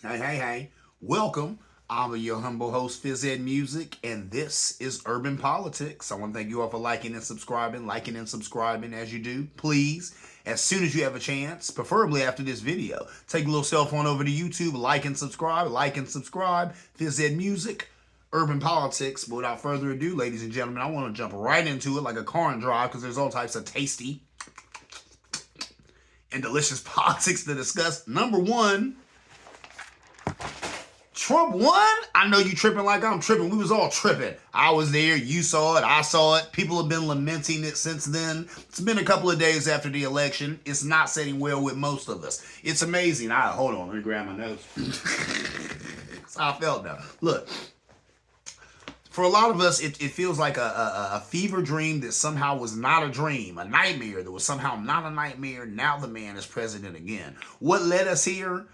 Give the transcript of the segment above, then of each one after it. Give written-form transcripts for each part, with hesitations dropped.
Hey. Welcome. I'm your humble host, Fizz Ed Music, and this is Urban Politics. I want to thank you all for liking and subscribing as you do. Please, as soon as you have a chance, preferably after this video, take a little cell phone over to YouTube, like and subscribe, Fizz Ed Music, Urban Politics. But without further ado, ladies and gentlemen, I want to jump right into it like a car and drive because there's all types of tasty and delicious politics to discuss. Number one, Trump won? I know you tripping like I'm tripping. We was all tripping. I was there. You saw it. I saw it. People have been lamenting it since then. It's been a couple of days after the election. It's not setting well with most of us. It's amazing. Hold on. Let me grab my notes. That's how I felt now. Look, for a lot of us, it feels like a fever dream that somehow was not a dream, a nightmare that was somehow not a nightmare. Now the man is president again. What led us here?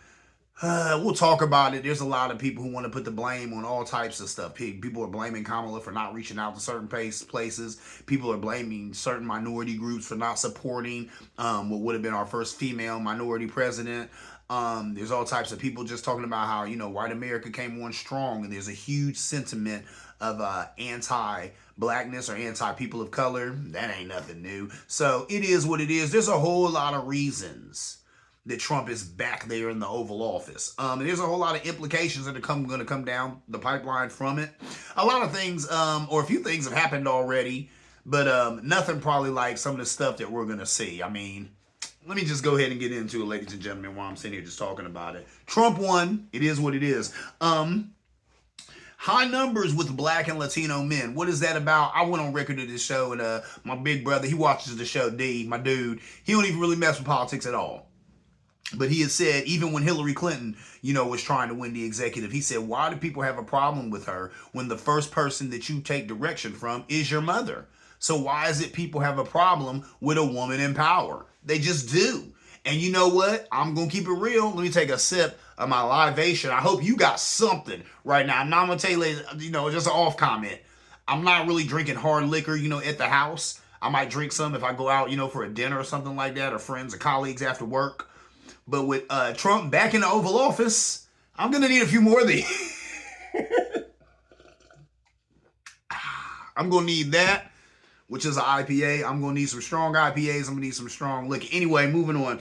We'll talk about it. There's a lot of people who want to put the blame on all types of stuff. People are blaming Kamala for not reaching out to certain places. People are blaming certain minority groups for not supporting what would have been our first female minority president. There's all types of people just talking about how, white America came on strong, and there's a huge sentiment of anti-blackness or anti-people of color. That ain't nothing new. So it is what it is. There's a whole lot of reasons that Trump is back there in the Oval Office. And there's a whole lot of implications that are going to come down the pipeline from it. A lot of things, or a few things have happened already, but nothing probably like some of the stuff that we're going to see. I mean, let me just go ahead and get into it, ladies and gentlemen, while I'm sitting here just talking about it. Trump won. It is what it is. High numbers with black and Latino men. What is that about? I went on record to this show, and my big brother, he watches the show, D, my dude. He don't even really mess with politics at all. But he had said, even when Hillary Clinton, was trying to win the executive, he said, why do people have a problem with her when the first person that you take direction from is your mother? So why is it people have a problem with a woman in power? They just do. And you know what? I'm going to keep it real. Let me take a sip of my libation. I hope you got something right now. I'm not going to tell you, just an off comment. I'm not really drinking hard liquor, at the house. I might drink some if I go out, for a dinner or something like that, or friends or colleagues after work. But with Trump back in the Oval Office, I'm going to need a few more of these. I'm going to need that, which is an IPA. I'm going to need some strong IPAs. I'm going to need some strong liquor. Anyway, moving on.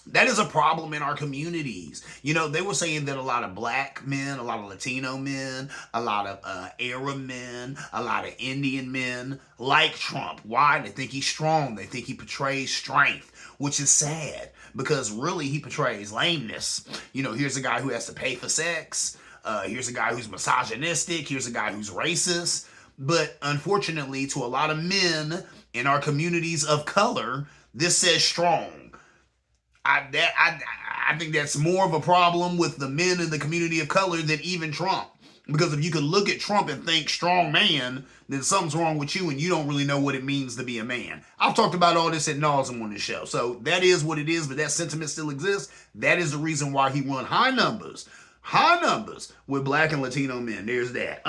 That is a problem in our communities. They were saying that a lot of black men, a lot of Latino men, a lot of Arab men, a lot of Indian men like Trump. Why? They think he's strong. They think he portrays strength, which is sad because really he portrays lameness. Here's a guy who has to pay for sex. Here's a guy who's misogynistic. Here's a guy who's racist. But unfortunately, to a lot of men in our communities of color, this says strong. I think that's more of a problem with the men in the community of color than even Trump. Because if you can look at Trump and think strong man, then something's wrong with you and you don't really know what it means to be a man. I've talked about all this ad nauseum on this show. So that is what it is, but that sentiment still exists. That is the reason why he won high numbers with black and Latino men. There's that.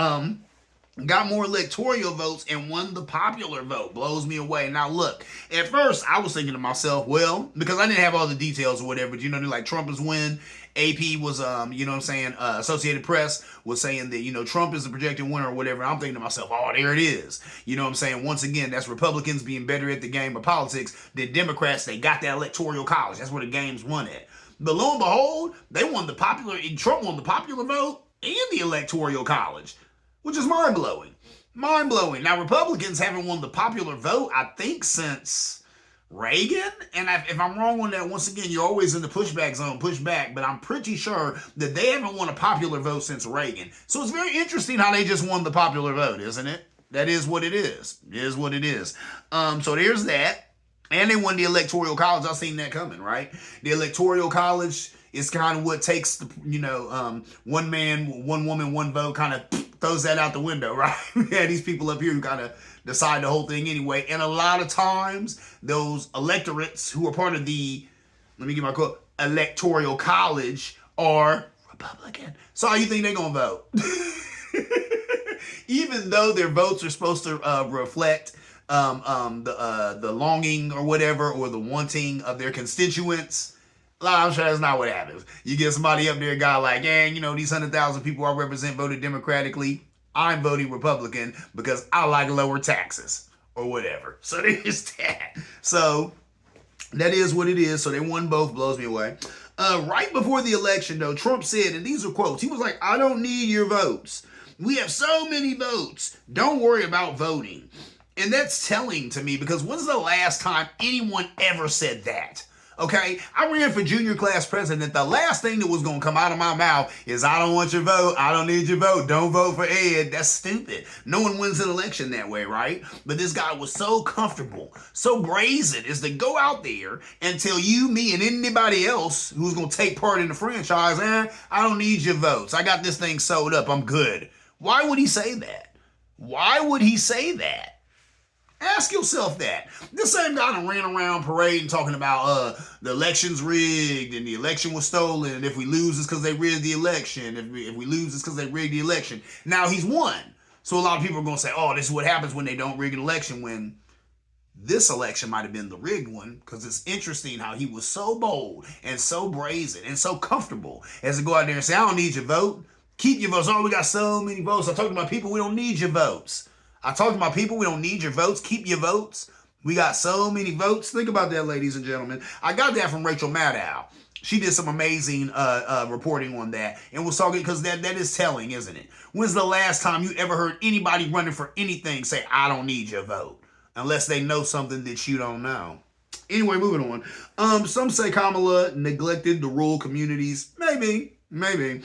Got more electoral votes and won the popular vote. Blows me away. Now look, at first I was thinking to myself, well, because I didn't have all the details or whatever, but like Trump is win. AP was, Associated Press was saying that, Trump is the projected winner or whatever. I'm thinking to myself, oh, there it is. Once again, that's Republicans being better at the game of politics than Democrats. They got that electoral college. That's where the game's won at. But lo and behold, Trump won the popular vote and the electoral college, which is mind-blowing. Mind-blowing. Now, Republicans haven't won the popular vote, I think, since Reagan. And if I'm wrong on that, once again, you're always in the pushback zone, pushback. But I'm pretty sure that they haven't won a popular vote since Reagan. So it's very interesting how they just won the popular vote, isn't it? That is what it is. It is what it is. So there's that. And they won the electoral college. I've seen that coming, right? The electoral college is kind of what takes, one man, one woman, one vote, kind of throws that out the window, right? We had these people up here who kind of decide the whole thing anyway. And a lot of times, those electorates who are part of the, let me get my quote, electoral college are Republican. So how you think they're going to vote? Even though their votes are supposed to reflect the longing or whatever, or the wanting of their constituents, I'm sure that's not what happens. You get somebody up there, a guy like, these 100,000 people I represent voted Democratically. I'm voting Republican because I like lower taxes or whatever. So there's that. So that is what it is. So they won both. Blows me away. Right before the election, though, Trump said, and these are quotes, he was like, I don't need your votes. We have so many votes. Don't worry about voting. And that's telling to me, because when's the last time anyone ever said that? Okay, I ran for junior class president. The last thing that was going to come out of my mouth is, I don't want your vote. I don't need your vote. Don't vote for Ed. That's stupid. No one wins an election that way, right? But this guy was so comfortable, so brazen, is to go out there and tell you, me, and anybody else who's going to take part in the franchise, I don't need your votes. I got this thing sewed up. I'm good. Why would he say that? Why would he say that? Ask yourself that. This same guy that ran around parading talking about the election's rigged and the election was stolen, and if we lose it's because they rigged the election. If we lose it's because they rigged the election. Now he's won. So a lot of people are going to say, oh, this is what happens when they don't rig an election, when this election might have been the rigged one, because it's interesting how he was so bold and so brazen and so comfortable as to go out there and say, I don't need your vote. Keep your votes. Oh, we got so many votes. I talked about people, we don't need your votes. I talked about people, we don't need your votes. Keep your votes. We got so many votes. Think about that, ladies and gentlemen. I got that from Rachel Maddow. She did some amazing reporting on that and was talking, because that is telling, isn't it? When's the last time you ever heard anybody running for anything say, I don't need your vote? Unless they know something that you don't know. Anyway, moving on. Some say Kamala neglected the rural communities. Maybe.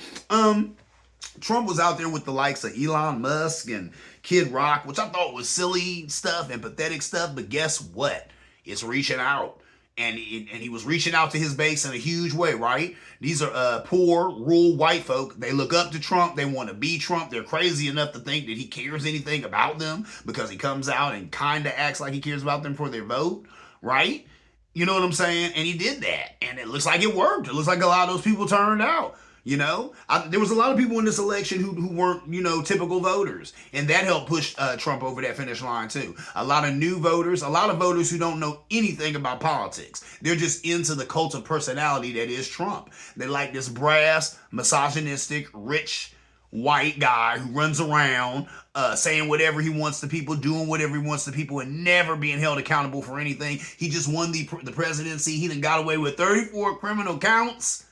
Trump was out there with the likes of Elon Musk and Kid Rock, which I thought was silly stuff and pathetic stuff, but guess what? It's reaching out. And he was reaching out to his base in a huge way, right? These are poor, rural white folk. They look up to Trump. They want to be Trump. They're crazy enough to think that he cares anything about them because he comes out and kind of acts like he cares about them for their vote, right? You know what I'm saying? And he did that. And it looks like it worked. It looks like a lot of those people turned out. There was a lot of people in this election who weren't, typical voters. And that helped push Trump over that finish line, too. A lot of new voters, a lot of voters who don't know anything about politics. They're just into the cult of personality that is Trump. They like this brass, misogynistic, rich, white guy who runs around saying whatever he wants to people, doing whatever he wants to people, and never being held accountable for anything. He just won the presidency. He done got away with 34 criminal counts.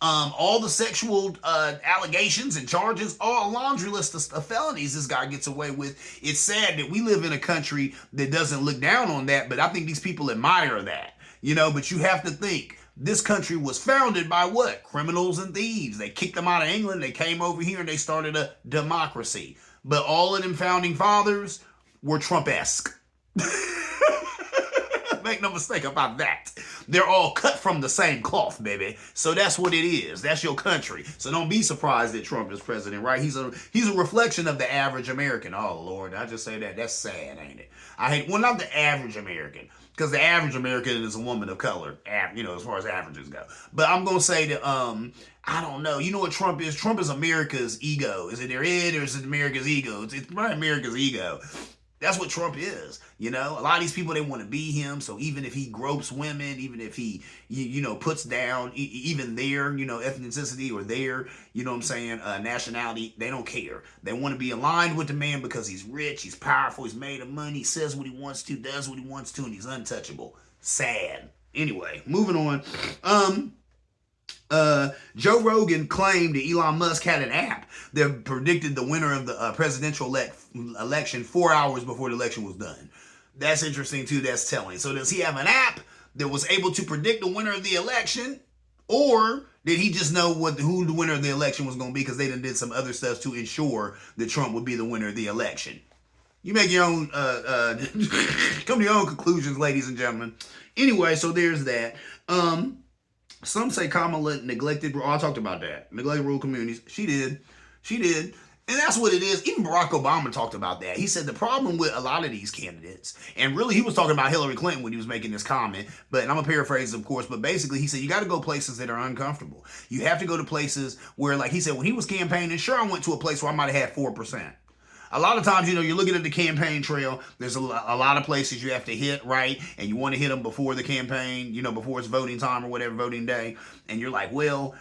All the sexual allegations and charges, all a laundry list of felonies this guy gets away with. It's sad that we live in a country that doesn't look down on that, but I think these people admire that. But you have to think, this country was founded by what? Criminals and thieves. They kicked them out of England, they came over here and they started a democracy. But all of them founding fathers were Trump-esque. Make no mistake about that. They're all cut from the same cloth, baby. So that's what it is. That's your country. So don't be surprised that Trump is president, right? He's a reflection of the average American. Oh, Lord, I just say that. That's sad, ain't it? Not the average American, because the average American is a woman of color, as far as averages go. But I'm going to say that, I don't know. You know what Trump is? Trump is America's ego. Is it their head or is it America's ego? It's probably America's ego. That's what Trump is. A lot of these people, they want to be him. So even if he gropes women, even if he, puts down even their, ethnicity or their, nationality, they don't care. They want to be aligned with the man because he's rich, he's powerful, he's made of money, says what he wants to, does what he wants to, and he's untouchable. Sad. Anyway, moving on. Joe Rogan claimed that Elon Musk had an app that predicted the winner of the presidential election 4 hours before the election was done. That's interesting too. That's telling. So does he have an app that was able to predict the winner of the election, or did he just know who the winner of the election was going to be because they did some other stuff to ensure that Trump would be the winner of the election? You make your own, come to your own conclusions, ladies and gentlemen. Anyway, so there's that. Some say Kamala neglected, I talked about that, neglected rural communities. She did. And that's what it is. Even Barack Obama talked about that. He said the problem with a lot of these candidates, and really he was talking about Hillary Clinton when he was making this comment, but I'm going to paraphrase, of course, but basically he said you got to go places that are uncomfortable. You have to go to places where, like he said, when he was campaigning, sure, I went to a place where I might have had 4%. A lot of times, you're looking at the campaign trail. There's a lot of places you have to hit, right? And you want to hit them before the campaign, before it's voting time or whatever, voting day. And you're like, well,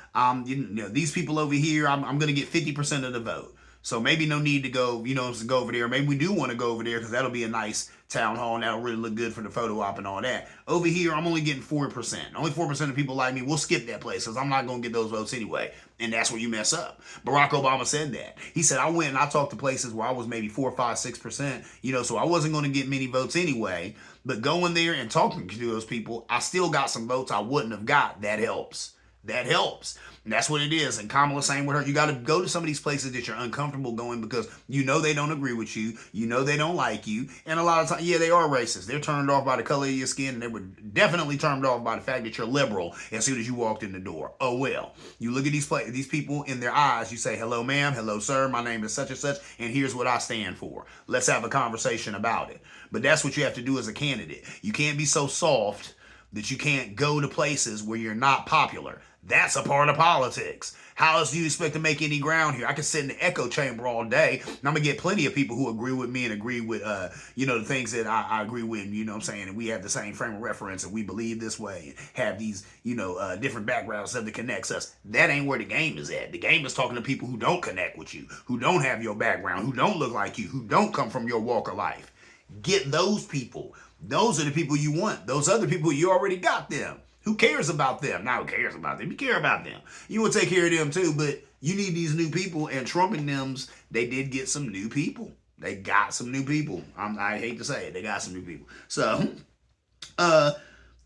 these people over here, I'm going to get 50% of the vote. So maybe no need to go, to go over there. Maybe we do want to go over there because that'll be a nice town hall and that'll really look good for the photo op and all that. Over here, I'm only getting 4%. Only 4% of people like me. We'll skip that place because I'm not going to get those votes anyway. And that's where you mess up. Barack Obama said that. He said, I went and I talked to places where I was maybe 4, 5, 6%, so I wasn't going to get many votes anyway. But going there and talking to those people, I still got some votes I wouldn't have got. That helps. That helps. And that's what it is. And Kamala's saying with her, you got to go to some of these places that you're uncomfortable going because they don't agree with you. They don't like you. And a lot of times, yeah, they are racist. They're turned off by the color of your skin. And they were definitely turned off by the fact that you're liberal as soon as you walked in the door. Oh, well. You look at these people in their eyes. You say, hello, ma'am. Hello, sir. My name is such and such. And here's what I stand for. Let's have a conversation about it. But that's what you have to do as a candidate. You can't be so soft that you can't go to places where you're not popular. That's a part of politics. How else do you expect to make any ground here? I can sit in the echo chamber all day, and I'm going to get plenty of people who agree with me and agree with, the things that I agree with, and we have the same frame of reference, and we believe this way, and have these, different backgrounds that connects us. That ain't where the game is at. The game is talking to people who don't connect with you, who don't have your background, who don't look like you, who don't come from your walk of life. Get those people. Those are the people you want. Those other people, you already got them. Who cares about them? Now, who cares about them? You care about them. You want to take care of them too, but you need these new people. And Trump and them's, they did get some new people. They got some new people. I hate to say it. They got some new people. So,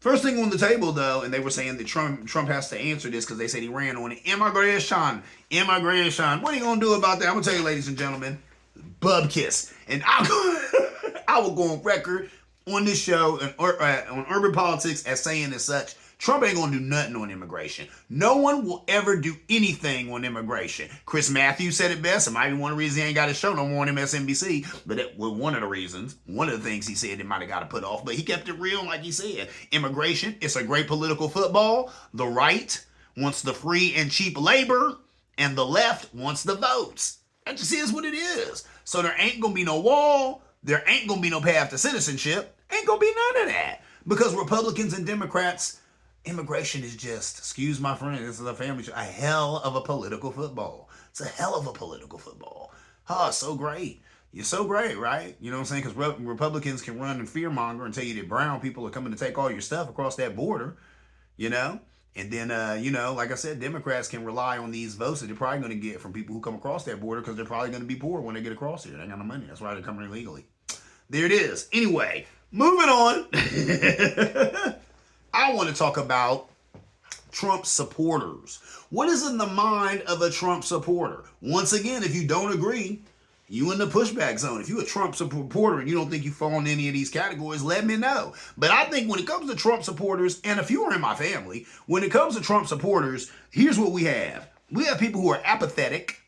first thing on the table, though, and they were saying that Trump has to answer this because they said he ran on it. Immigration. What are you going to do about that? I'm going to tell you, ladies and gentlemen, bub kiss. And I will go on record on this show on Urban Politics as saying as such, Trump ain't gonna do nothing on immigration. No one will ever do anything on immigration. Chris Matthews said it best. It might be one of the reasons he ain't got his show no more on MSNBC, but that was one of the reasons, one of the things he said that might have got to put off, but he kept it real like he said. Immigration, it's a great political football. The right wants the free and cheap labor, and the left wants the votes. That just is what it is. So there ain't gonna be no wall. There ain't gonna be no path to citizenship. Ain't gonna be none of that. Because Republicans and Democrats, immigration is just, excuse my friend, this is a family show, a hell of a political football. It's a hell of a political football. Oh, so great. You're so great, right? You know what I'm saying? Because Republicans can run and fearmonger and tell you that brown people are coming to take all your stuff across that border, And then, like I said, Democrats can rely on these votes that they're probably going to get from people who come across that border because they're probably going to be poor when they get across here. They ain't got no money. That's why they're coming illegally. There it is. Anyway, moving on. I want to talk about Trump supporters. What is in the mind of a Trump supporter? Once again, if you don't agree, you in the pushback zone. If you're a Trump supporter and you don't think you fall in any of these categories, let me know. But I think when it comes to Trump supporters, and if you are in my family, when it comes to Trump supporters, here's what we have. We have people who are apathetic.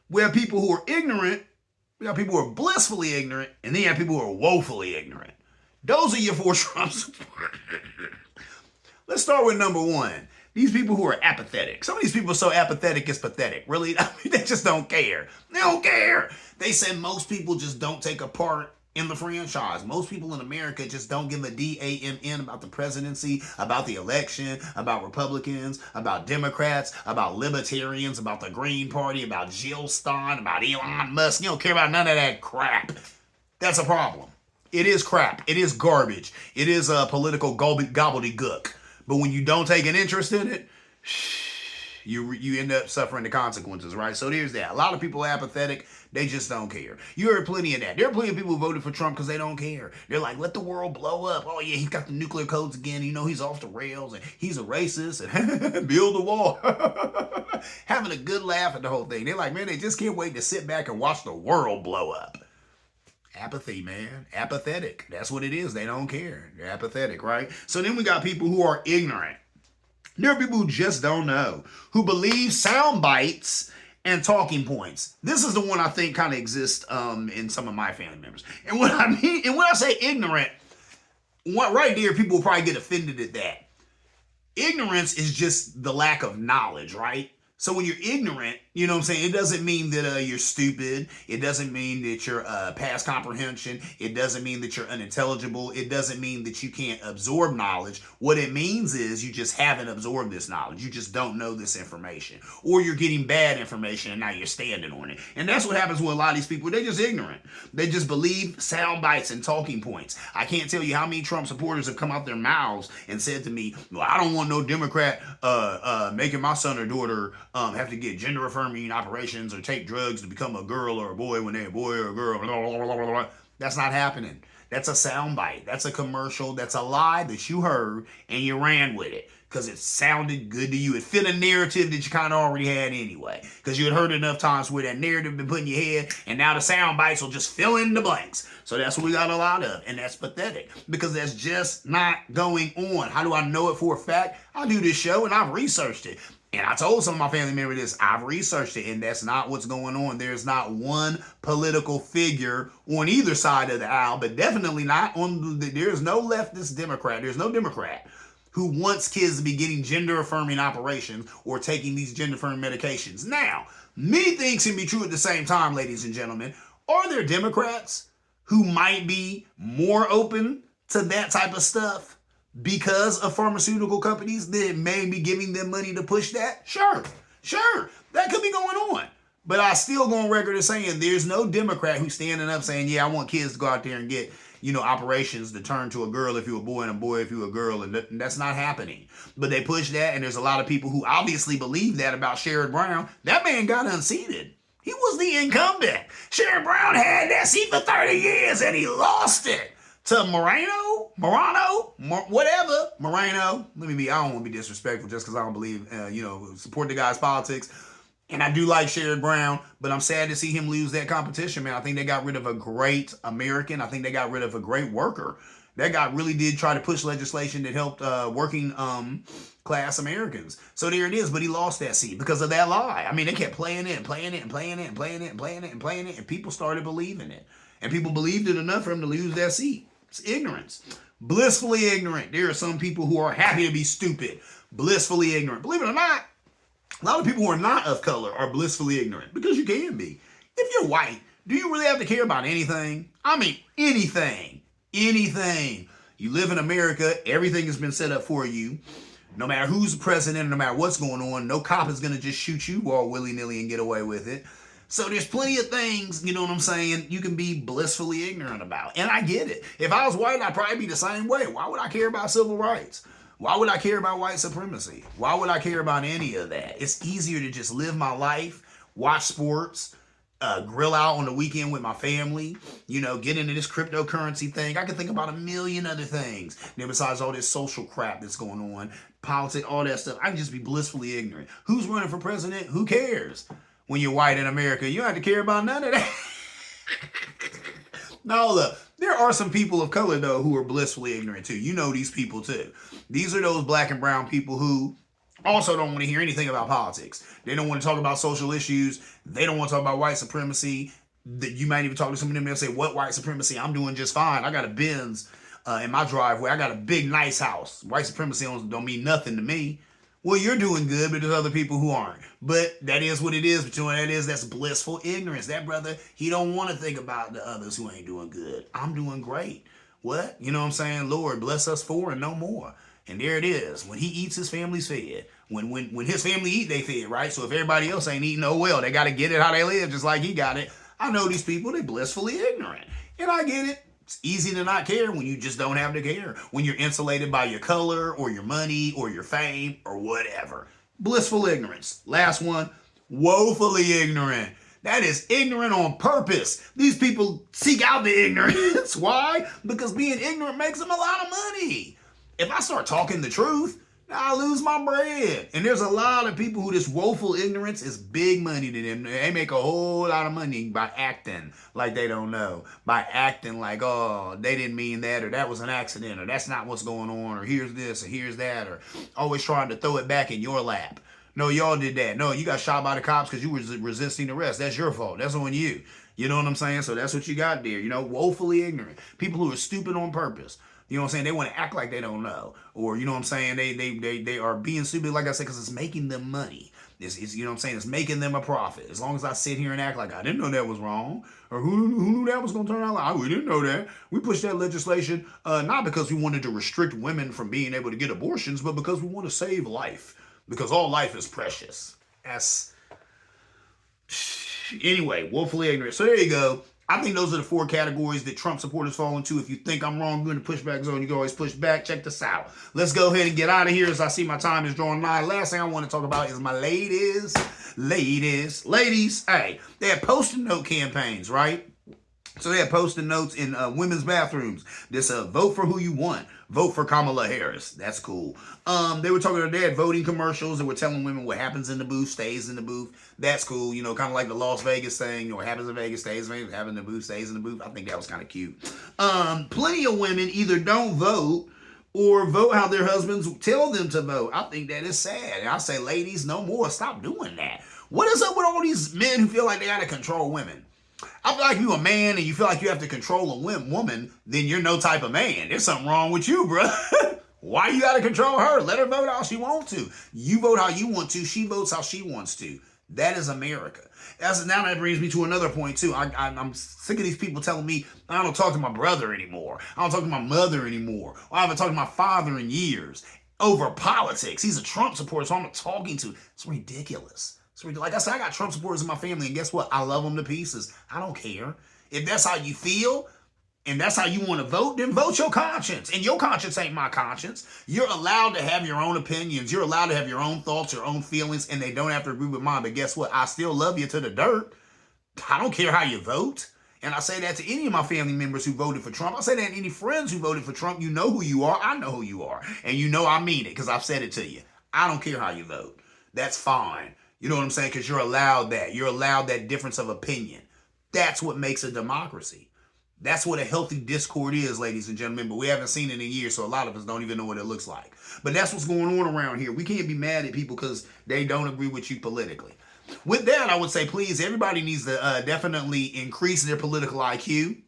We have people who are ignorant. We have people who are blissfully ignorant. And then you have people who are woefully ignorant. Those are your 4 Trump supporters. Let's start with number 1. These people who are apathetic. Some of these people are so apathetic, it's pathetic. Really, they just don't care. They don't care. They said most people just don't take a part in the franchise. Most people in America just don't give a damn about the presidency, about the election, about Republicans, about Democrats, about libertarians, about the Green Party, about Jill Stein, about Elon Musk. You don't care about none of that crap. That's a problem. It is crap. It is garbage. It is a political gobbledygook. But when you don't take an interest in it, you end up suffering the consequences, right? So there's that. A lot of people are apathetic. They just don't care. You heard plenty of that. There are plenty of people who voted for Trump because they don't care. They're like, let the world blow up. Oh, yeah, he's got the nuclear codes again. He's off the rails, and he's a racist, and build a wall. Having a good laugh at the whole thing. They're like, man, they just can't wait to sit back and watch the world blow up. Apathy, man. Apathetic. That's what it is. They don't care. They're apathetic, right? So then we got people who are ignorant. There are people who just don't know, who believe sound bites and talking points. This is the one I think kind of exists in some of my family members. And what I mean, and when I say ignorant, right there, people will probably get offended at that. Ignorance is just the lack of knowledge, right? So when you're ignorant, you know what I'm saying? It doesn't mean that you're stupid. It doesn't mean that you're past comprehension. It doesn't mean that you're unintelligible. It doesn't mean that you can't absorb knowledge. What it means is you just haven't absorbed this knowledge. You just don't know this information. Or you're getting bad information and now you're standing on it. And that's what happens with a lot of these people. They're just ignorant. They just believe sound bites and talking points. I can't tell you how many Trump supporters have come out their mouths and said to me, well, I don't want no Democrat making my son or daughter have to get gender affirming operations or take drugs to become a girl or a boy when they're a boy or a girl. Blah, blah, blah, blah. That's not happening. That's a soundbite. That's a commercial. That's a lie that you heard and you ran with it because it sounded good to you. It fit a narrative that you kind of already had anyway because you had heard it enough times where that narrative been put in your head, and now the sound bites will just fill in the blanks. So that's what we got a lot of, and that's pathetic because that's just not going on. How do I know it for a fact? I do this show and I've researched it. And I told some of my family members this, I've researched it, and that's not what's going on. There's not one political figure on either side of the aisle, but definitely not on there's no leftist Democrat. There's no Democrat who wants kids to be getting gender-affirming operations or taking these gender-affirming medications. Now, many things can be true at the same time, ladies and gentlemen. Are there Democrats who might be more open to that type of stuff because of pharmaceutical companies that may be giving them money to push that? Sure. That could be going on. But I still go on record as saying there's no Democrat who's standing up saying, yeah, I want kids to go out there and get, operations to turn to a girl if you're a boy and a boy if you're a girl. And that's not happening. But they push that, and there's a lot of people who obviously believe that about Sherrod Brown. That man got unseated. He was the incumbent. Sherrod Brown had that seat for 30 years, and he lost it to Moreno, whatever, Moreno. I don't want to be disrespectful just because I don't believe, support the guy's politics. And I do like Sherrod Brown, but I'm sad to see him lose that competition, man. I think they got rid of a great American. I think they got rid of a great worker. That guy really did try to push legislation that helped working class Americans. So there it is, but he lost that seat because of that lie. I mean, they kept playing it, and people started believing it. And people believed it enough for him to lose that seat. It's ignorance. Blissfully ignorant. There are some people who are happy to be stupid. Blissfully ignorant. Believe it or not, a lot of people who are not of color are blissfully ignorant because you can be. If you're white, do you really have to care about anything? I mean, anything. You live in America. Everything has been set up for you. No matter who's the president, no matter what's going on, no cop is going to just shoot you all willy-nilly and get away with it. So there's plenty of things, you know what I'm saying, you can be blissfully ignorant about. And I get it. If I was white, I'd probably be the same way. Why would I care about civil rights? Why would I care about white supremacy? Why would I care about any of that? It's easier to just live my life, watch sports, grill out on the weekend with my family, get into this cryptocurrency thing. I can think about a million other things. Besides all this social crap that's going on, politics, all that stuff, I can just be blissfully ignorant. Who's running for president? Who cares? When you're white in America, you don't have to care about none of that. No, look, there are some people of color, though, who are blissfully ignorant, too. You know these people, too. These are those black and brown people who also don't want to hear anything about politics. They don't want to talk about social issues. They don't want to talk about white supremacy. You might even talk to some of them and say, what white supremacy? I'm doing just fine. I got a Benz in my driveway. I got a big, nice house. White supremacy don't mean nothing to me. Well, you're doing good, but there's other people who aren't. But that is what it is. But that's blissful ignorance. That brother, he don't want to think about the others who ain't doing good. I'm doing great. What? You know what I'm saying? Lord, bless us for and no more. And there it is. When he eats, his family's fed. When his family eat, they fed, right? So if everybody else ain't eating, oh well, they got to get it how they live, just like he got it. I know these people, they blissfully ignorant. And I get it. It's easy to not care when you just don't have to care. When you're insulated by your color or your money or your fame or whatever. Blissful ignorance. Last one, woefully ignorant. That is ignorant on purpose. These people seek out the ignorance. Why? Because being ignorant makes them a lot of money. If I start talking the truth, I lose my bread. And there's a lot of people who this woeful ignorance is big money to them. They make a whole lot of money by acting like they don't know. By acting like, oh, they didn't mean that, or that was an accident, or that's not what's going on, or here's this, or here's that, or always trying to throw it back in your lap. No, y'all did that. No, you got shot by the cops because you were resisting arrest. That's your fault. That's on you. You know what I'm saying? So that's what you got there. Woefully ignorant. People who are stupid on purpose. You know what I'm saying? They want to act like they don't know. Or, you know what I'm saying? They are being stupid, like I said, because it's making them money. It's you know what I'm saying? It's making them a profit. As long as I sit here and act like I didn't know that was wrong, or who knew that was going to turn out like, we didn't know that. We pushed that legislation not because we wanted to restrict women from being able to get abortions, but because we want to save life. Because all life is precious. That's anyway, woefully ignorant. So there you go. I think those are the 4 categories that Trump supporters fall into. If you think I'm wrong, you're in the pushback zone. You can always push back. Check this out. Let's go ahead and get out of here as I see my time is drawing nigh. Last thing I want to talk about is my ladies. Ladies, hey, they have post-it note campaigns, right? So they have post-it notes in women's bathrooms. This vote for who you want. Vote for Kamala Harris. That's cool. They were talking about they had voting commercials that were telling women what happens in the booth stays in the booth. That's cool. You know, kind of like the Las Vegas thing. You know, what happens in Vegas stays in Vegas. What happens in the booth stays in the booth. I think that was kind of cute. Plenty of women either don't vote or vote how their husbands tell them to vote. I think that is sad. And I say, ladies, no more. Stop doing that. What is up with all these men who feel like they got to control women? I feel like if you're a man and you feel like you have to control a woman, then you're no type of man. There's something wrong with you, bro. Why you got to control her? Let her vote how she wants to. You vote how you want to. She votes how she wants to. That is America. Now that brings me to another point, too. I'm sick of these people telling me I don't talk to my brother anymore. I don't talk to my mother anymore. Or I haven't talked to my father in years over politics. He's a Trump supporter, so I'm not talking to. It's ridiculous. Like I said, I got Trump supporters in my family, and guess what? I love them to pieces. I don't care. If that's how you feel, and that's how you want to vote, then vote your conscience. And your conscience ain't my conscience. You're allowed to have your own opinions. You're allowed to have your own thoughts, your own feelings, and they don't have to agree with mine. But guess what? I still love you to the dirt. I don't care how you vote. And I say that to any of my family members who voted for Trump. I say that to any friends who voted for Trump. You know who you are. I know who you are. And you know I mean it because I've said it to you. I don't care how you vote. That's fine. You know what I'm saying? Because you're allowed that. You're allowed that difference of opinion. That's what makes a democracy. That's what a healthy discord is, ladies and gentlemen. But we haven't seen it in years, so a lot of us don't even know what it looks like. But that's what's going on around here. We can't be mad at people because they don't agree with you politically. With that, I would say, please, everybody needs to definitely increase their political IQ,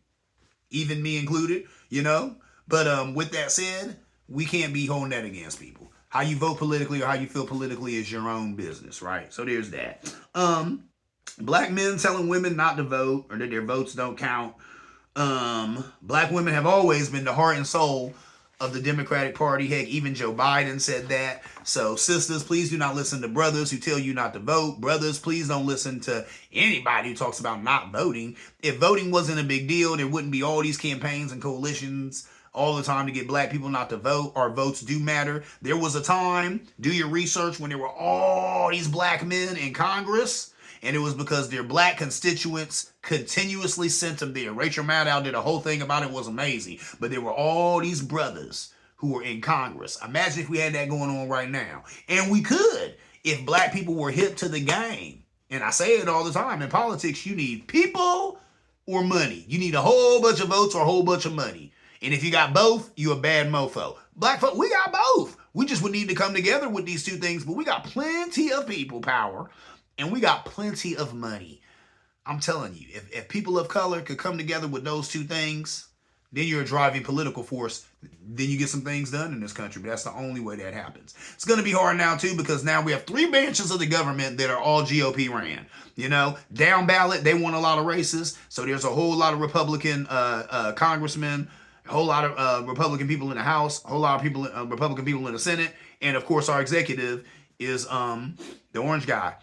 even me included, you know. But with that said, we can't be holding that against people. How you vote politically or how you feel politically is your own business, right? So there's that. Black men telling women not to vote or that their votes don't count. Black women have always been the heart and soul of the Democratic Party. Heck, even Joe Biden said that. So sisters, please do not listen to brothers who tell you not to vote. Brothers, please don't listen to anybody who talks about not voting. If voting wasn't a big deal, there wouldn't be all these campaigns and coalitions all the time to get black people not to vote. Our votes do matter. There was a time, do your research, when there were all these black men in Congress, and it was because their black constituents continuously sent them there. Rachel Maddow did a whole thing about it. It was amazing. But there were all these brothers who were in Congress. Imagine if we had that going on right now. And we could, if black people were hip to the game. And I say it all the time. In politics, you need people or money. You need a whole bunch of votes or a whole bunch of money. And if you got both, you a bad mofo. Black folk, we got both. We just would need to come together with these two things. But we got plenty of people power. And we got plenty of money. I'm telling you, if people of color could come together with those two things, then you're a driving political force. Then you get some things done in this country. But that's the only way that happens. It's going to be hard now, too, because now we have 3 branches of the government that are all GOP ran. You know, down ballot, they won a lot of races. So there's a whole lot of Republican congressmen, a whole lot of Republican people in the House, a whole lot of people, Republican people in the Senate. And, of course, our executive is the orange guy.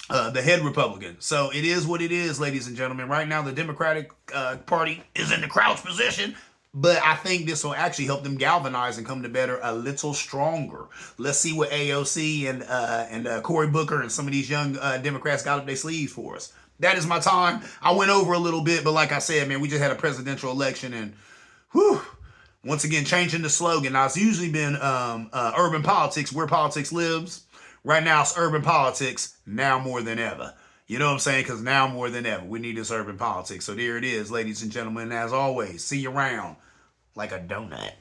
The head Republican. So it is what it is, ladies and gentlemen. Right now, the Democratic Party is in the crouch position, but I think this will actually help them galvanize and come together a little stronger. Let's see what AOC and Cory Booker and some of these young Democrats got up their sleeves for us. That is my time. I went over a little bit, but like I said, man, we just had a presidential election and whew, once again, changing the slogan. Now, it's usually been urban politics, where politics lives. Right now, it's urban politics, now more than ever. You know what I'm saying? Because now more than ever, we need this urban politics. So there it is, ladies and gentlemen. As always, see you around like a donut.